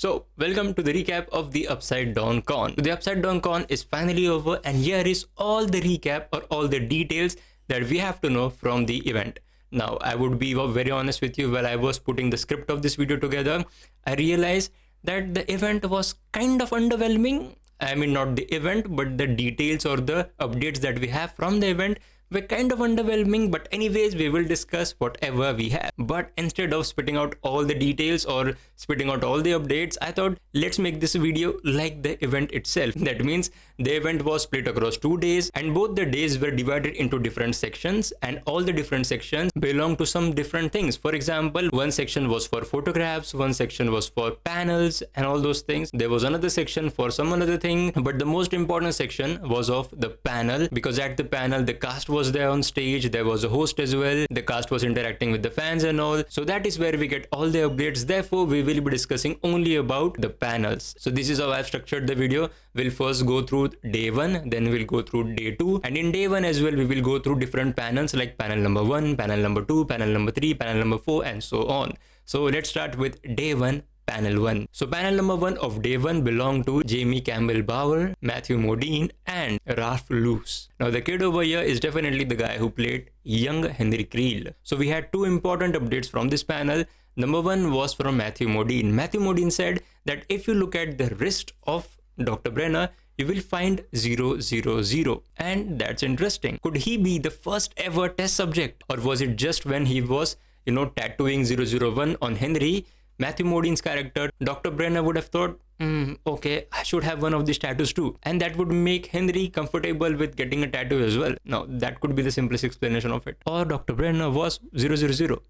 So, welcome to the recap of the Upside Down Con. The Upside Down Con is finally over, and here is all the recap or all the details that we have to know from the event. Now, I would be very honest with you, while I was putting the script of this video together, I realized that the event was kind of underwhelming. I mean, not the event, but the details or the updates that we have from the event were kind of underwhelming, but anyways, we will discuss whatever we have. But instead of spitting out all the details or spitting out all the updates, I thought let's make this video like the event itself. That means the event was split across 2 days, and both the days were divided into different sections, and all the different sections belong to some different things. For example, one section was for photographs, one section was for panels and all those things. There was another section for some another thing, but the most important section was of the panel, because at the panel the cast was there on stage, there was a host as well, the cast was interacting with the fans and all. So that is where we get all the updates. Therefore, we will be discussing only about the panels. So this is how I've structured the video. We'll first go through day 1, then we'll go through day 2, and in day 1 as well we will go through different panels like panel number 1, panel number 2, panel number 3, panel number 4, and so on. So let's start with day 1, panel 1. So panel number 1 of day 1 belonged to Jamie Campbell Bower, Matthew Modine, and Ralph Luce. Now the kid over here is definitely the guy who played young Henry Creel. So we had two important updates from this panel. Number 1 was from Matthew Modine. Matthew Modine said that if you look at the wrist of Dr. Brenner, you will find 000, and that's interesting. Could he be the first ever test subject, or was it just when he was tattooing 001 on Henry, Matthew Modine's character, Dr. Brenner would have thought, okay, I should have one of these tattoos too. And that would make Henry comfortable with getting a tattoo as well. Now, that could be the simplest explanation of it. Or Dr. Brenner was 000.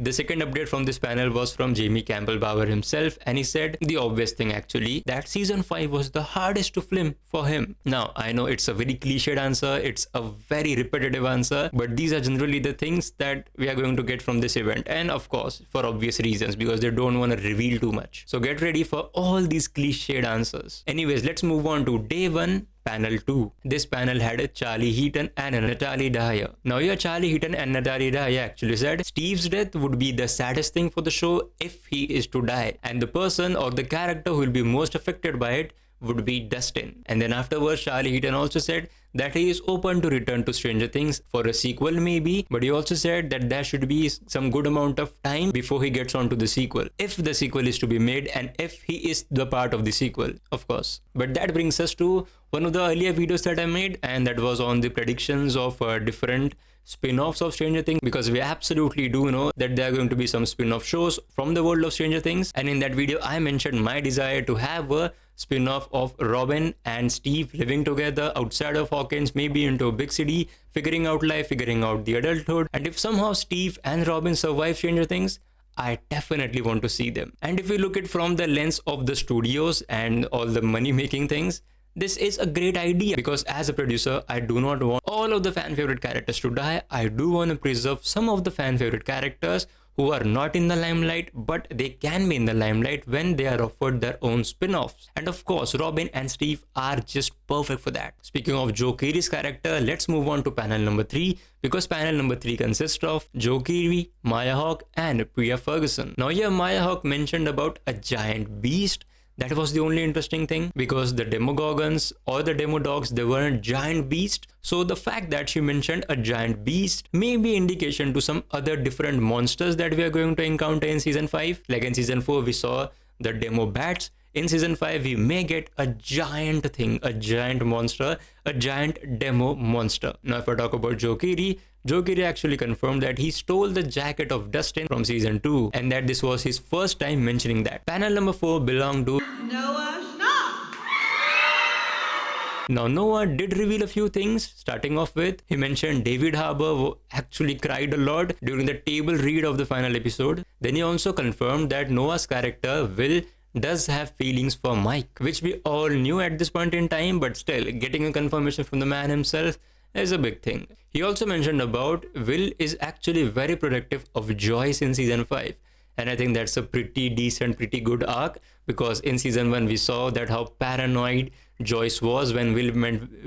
The second update from this panel was from Jamie Campbell Bower himself, and he said the obvious thing actually, that season 5 was the hardest to film for him. Now, I know it's a very cliched answer, it's a very repetitive answer, but these are generally the things that we are going to get from this event, and of course, for obvious reasons, because they don't want to reveal too much. So get ready for all these cliched answers. Anyways, let's move on to day 1, panel 2. This panel had a Charlie Heaton and a Natalie Dyer. Now here Charlie Heaton and Natalie Dyer actually said Steve's death would be the saddest thing for the show if he is to die, and the person or the character who will be most affected by it would be Dustin. And then afterwards, Charlie Heaton also said that he is open to return to Stranger Things for a sequel maybe, but he also said that there should be some good amount of time before he gets on to the sequel, if the sequel is to be made and if he is the part of the sequel, of course. But that brings us to one of the earlier videos that I made, and that was on the predictions of different spin-offs of Stranger Things, because we absolutely do know that there are going to be some spin-off shows from the world of Stranger Things. And in that video I mentioned my desire to have a spin-off of Robin and Steve living together outside of Hawkins, maybe into a big city, figuring out life, figuring out the adulthood. And if somehow Steve and Robin survive Stranger Things, I definitely want to see them. And if we look at from the lens of the studios and all the money making things, this is a great idea, because as a producer, I do not want all of the fan favorite characters to die. I do want to preserve some of the fan favorite characters who are not in the limelight, but they can be in the limelight when they are offered their own spin-offs. And of course, Robin and Steve are just perfect for that. Speaking of Joe Keery's character, let's move on to panel number 3, because panel number 3 consists of Joe Keery, Maya Hawke, and Priya Ferguson. Now here Maya Hawke mentioned about a giant beast. That was the only interesting thing, because the Demogorgons or the Demodogs, they weren't giant beasts. So the fact that she mentioned a giant beast may be indication to some other different monsters that we are going to encounter in season 5. Like in season 4, we saw the Demo Bats. In season 5, we may get a giant thing, a giant monster, a giant demo monster. Now, if I talk about Joe Keery actually confirmed that he stole the jacket of Dustin from season 2, and that this was his first time mentioning that. Panel number 4 belonged to Noah Schnapp. Now, Noah did reveal a few things, starting off with, he mentioned David Harbour actually cried a lot during the table read of the final episode. Then he also confirmed that Noah's character Will does have feelings for Mike, which we all knew at this point in time, but still, getting a confirmation from the man himself is a big thing. He also mentioned about Will is actually very protective of Joyce in season 5. And I think that's a pretty decent, pretty good arc, because in season 1 we saw that how paranoid Joyce was when Will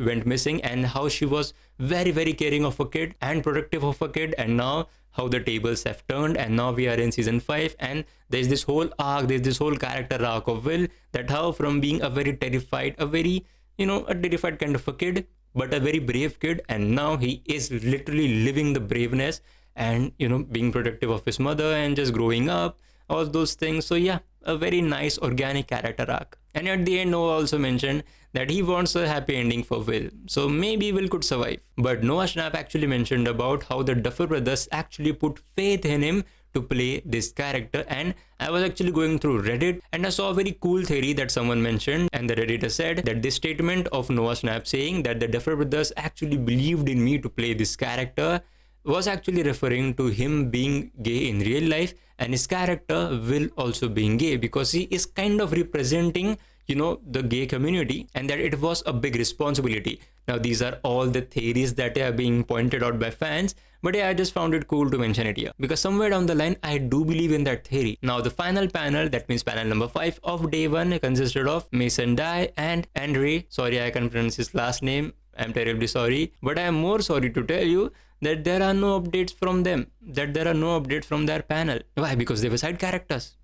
went missing, and how she was very caring of a kid and protective of a kid, and now how the tables have turned, and now we are in season 5, and there's this whole arc, there's this whole character arc of Will, that how from being a very terrified, a very, a terrified kind of a kid, but a very brave kid, and now he is literally living the braveness and being protective of his mother and just growing up, all those things. So yeah, a very nice organic character arc. And at the end, Noah also mentioned that he wants a happy ending for Will, so maybe Will could survive. But Noah Schnapp actually mentioned about how the Duffer brothers actually put faith in him to play this character. And I was actually going through Reddit and I saw a very cool theory that someone mentioned, and the Redditor said that this statement of Noah Schnapp saying that the Duffer brothers actually believed in me to play this character was actually referring to him being gay in real life, and his character Will also being gay, because he is kind of representing the gay community, and that it was a big responsibility. Now these are all the theories that are being pointed out by fans, but yeah, I just found it cool to mention it here because somewhere down the line I do believe in that theory. Now the final panel, that means panel number 5 of day 1, consisted of Mason Dye and Andre. Sorry, I can't pronounce his last name, I'm terribly sorry, but I am more sorry to tell you that there are no updates from them, that there are no updates from their panel. Why? Because they were side characters.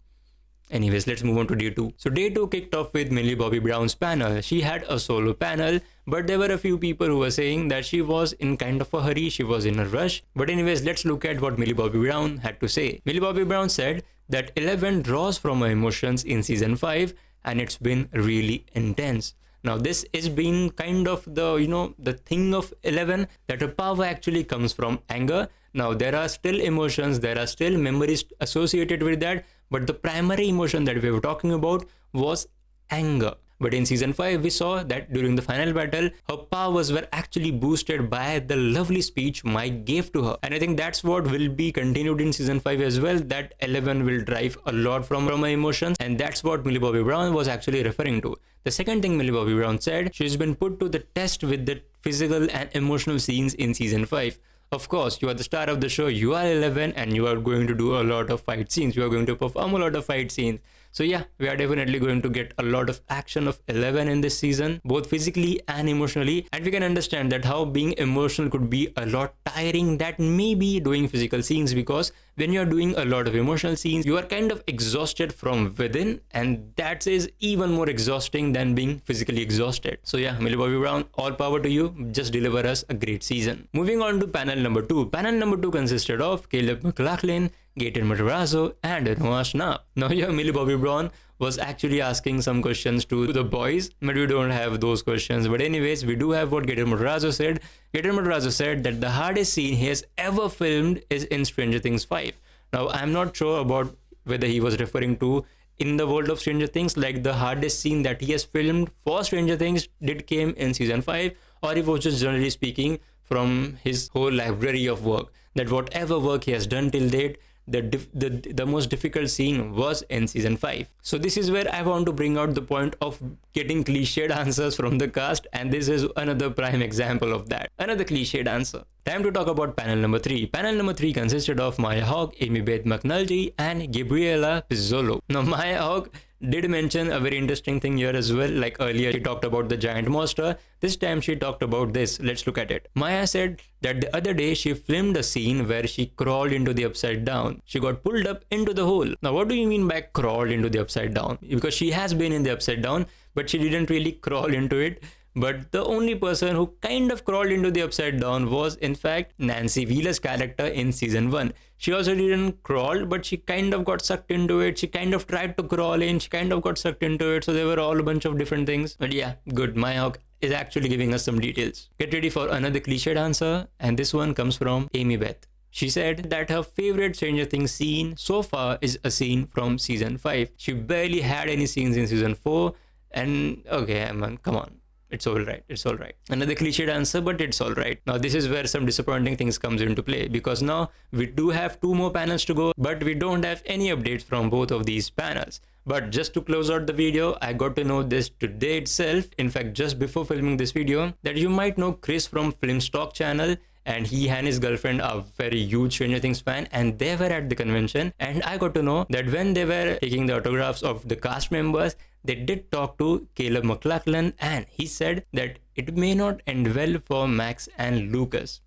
Anyways, let's move on to day 2. So day 2 kicked off with Millie Bobby Brown's panel. She had a solo panel, but there were a few people who were saying that she was in kind of a hurry, she was in a rush. But anyways, let's look at what Millie Bobby Brown had to say. Millie Bobby Brown said that 11 draws from her emotions in season 5, and it's been really intense. Now this is being kind of the the thing of 11, that her power actually comes from anger. Now there are still emotions, there are still memories associated with that, but the primary emotion that we were talking about was anger. But in season 5, we saw that during the final battle, her powers were actually boosted by the lovely speech Mike gave to her. And I think that's what will be continued in season 5 as well, that 11 will drive a lot from her emotions. And that's what Millie Bobby Brown was actually referring to. The second thing Millie Bobby Brown said, she's been put to the test with the physical and emotional scenes in season 5. Of course, you are the star of the show, you are 11, and you are going to do a lot of fight scenes, you are going to perform a lot of fight scenes. So yeah, we are definitely going to get a lot of action of 11 in this season, both physically and emotionally. And we can understand that how being emotional could be a lot tiring that maybe doing physical scenes, because when you are doing a lot of emotional scenes, you are kind of exhausted from within, and that is even more exhausting than being physically exhausted. So yeah, Millie Bobby Brown, all power to you, just deliver us a great season. Moving on to panel number 2. Panel number 2 consisted of Caleb McLaughlin, Gaten Matarazzo, and Noah Schnapp. Now here Millie Bobby Brown was actually asking some questions to the boys, but we don't have those questions. But anyways, we do have what Gaten Matarazzo said. Gaten Matarazzo said that the hardest scene he has ever filmed is in Stranger Things 5. Now I'm not sure about whether he was referring to in the world of Stranger Things, like the hardest scene that he has filmed for Stranger Things did came in season 5, or if it was just generally speaking from his whole library of work, that whatever work he has done till date, the most difficult scene was in season 5. So this is where I want to bring out the point of getting cliched answers from the cast, and this is another prime example of that. Another cliched answer. Time to talk about panel number 3. Panel number 3 consisted of Maya Hawke, Amy Beth McNulty, and Gabriella Pizzolo. Now Maya Hawke did mention a very interesting thing here as well. Like earlier she talked about the giant monster, this time she talked about this. Let's look at it. Maya said that the other day she filmed a scene where she crawled into the upside down. She got pulled up into the hole. Now what do you mean by crawled into the upside down? Because she has been in the upside down, but she didn't really crawl into it. But the only person who kind of crawled into the upside down was in fact Nancy Wheeler's character in season 1. She also didn't crawl, but she kind of got sucked into it. She kind of tried to crawl in, she kind of got sucked into it. So there were all a bunch of different things. But yeah, good. Maya Hawke is actually giving us some details. Get ready for another cliched answer, and this one comes from Amy Beth. She said that her favorite Stranger Things scene so far is a scene from season 5. She barely had any scenes in season 4. And okay, man, come on. It's all right. It's all right. Another cliched answer, but it's all right. Now, this is where some disappointing things comes into play, because now we do have 2 more panels to go, but we don't have any updates from both of these panels. But just to close out the video, I got to know this today itself. In fact, just before filming this video, that you might know Chris from Film Stock channel, and he and his girlfriend are very huge Stranger Things fan, and they were at the convention. And I got to know that when they were taking the autographs of the cast members, they did talk to Caleb MacLachlan, and he said that it may not end well for Max and Lucas.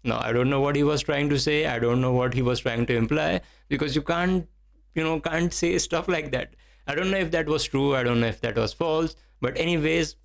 Now, I don't know what he was trying to say. I don't know what he was trying to imply, because you can't say stuff like that. I don't know if that was true. I don't know if that was false. But anyways,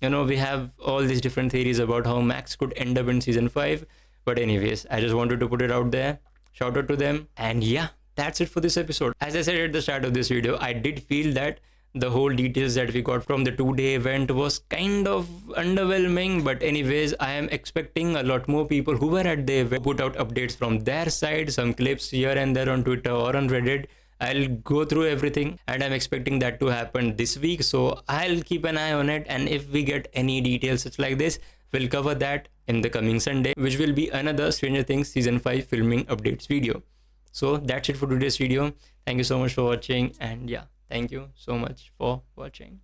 we have all these different theories about how Max could end up in season 5. But anyways, I just wanted to put it out there. Shout out to them. And yeah, that's it for this episode. As I said at the start of this video, I did feel that the whole details that we got from the 2-day event was kind of underwhelming. But anyways, I am expecting a lot more people who were at the event put out updates from their side, some clips here and there on Twitter or on Reddit. I'll go through everything, and I'm expecting that to happen this week, so I'll keep an eye on it. And if we get any details such like this, we'll cover that in the coming Sunday, which will be another Stranger Things season 5 filming updates video. So that's it for today's video. Thank you so much for watching, and yeah, thank you so much for watching.